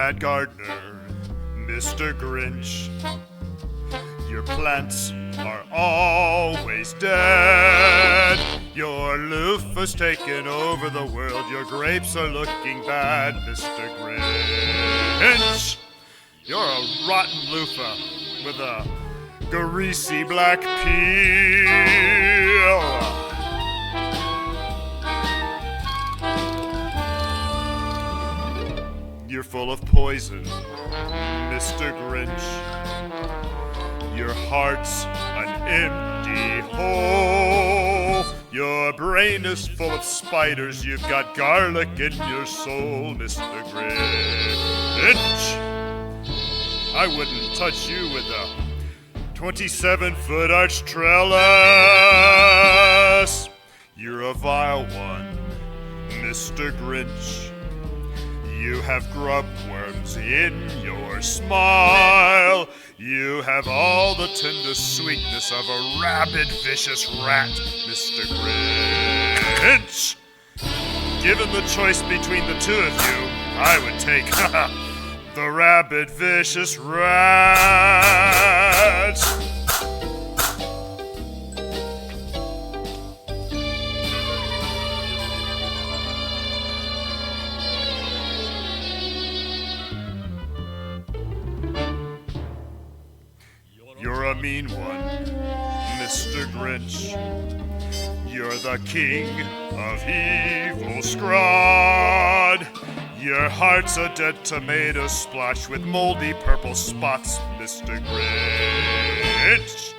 bad gardener, Mr. Grinch. Your plants are always dead. Your Luffa's taken over the world. Your grapes are looking bad, Mr. Grinch. You're a rotten Luffa with a greasy black peel. You're full of poison, Mr. Grinch. Your heart's an empty hole. Your brain is full of spiders. You've got garlic in your soul, Mr. Grinch. I wouldn't touch you with a 27-foot arch trellis. You're a vile one, Mr. Grinch. You have grub worms in your smile. You have all the tender sweetness of a rabid, vicious rat, Mr. Grinch. Given the choice between the two of you, I would take the rabid, vicious rat. You're a mean one, Mr. Grinch. You're the king of evil scrod. Your heart's a dead tomato splotched with moldy purple spots, Mr. Grinch.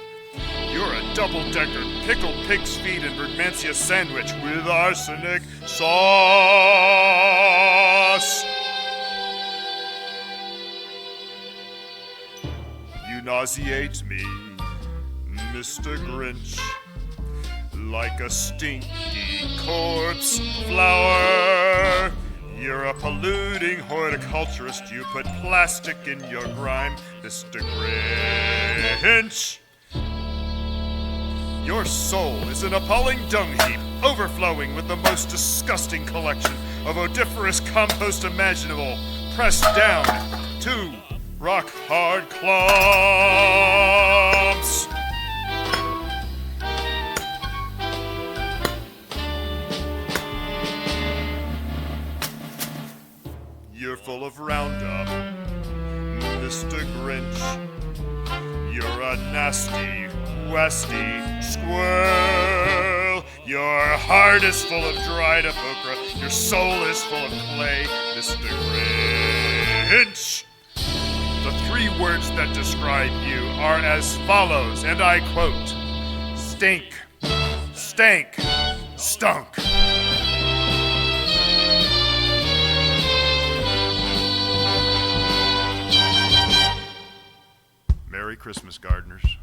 You're a double-deckered pickled pig's feet and Brugmansia sandwich with arsenic sauce. You nauseate me, Mr. Grinch, like a stinky corpse flower. You're a polluting horticulturist. You put plastic in your grime, Mr. Grinch. Your soul is an appalling dung heap, overflowing with the most disgusting collection of odiferous compost imaginable, pressed down to rock-hard clumps. You're full of Roundup, Mr. Grinch. You're a nasty-wasty squirrel. Your heart is full of dried up okra. Your soul is full of clay, Mr. Grinch. The three words that describe you are as follows, and I quote: stink, stank, stunk. Merry Christmas, gardeners.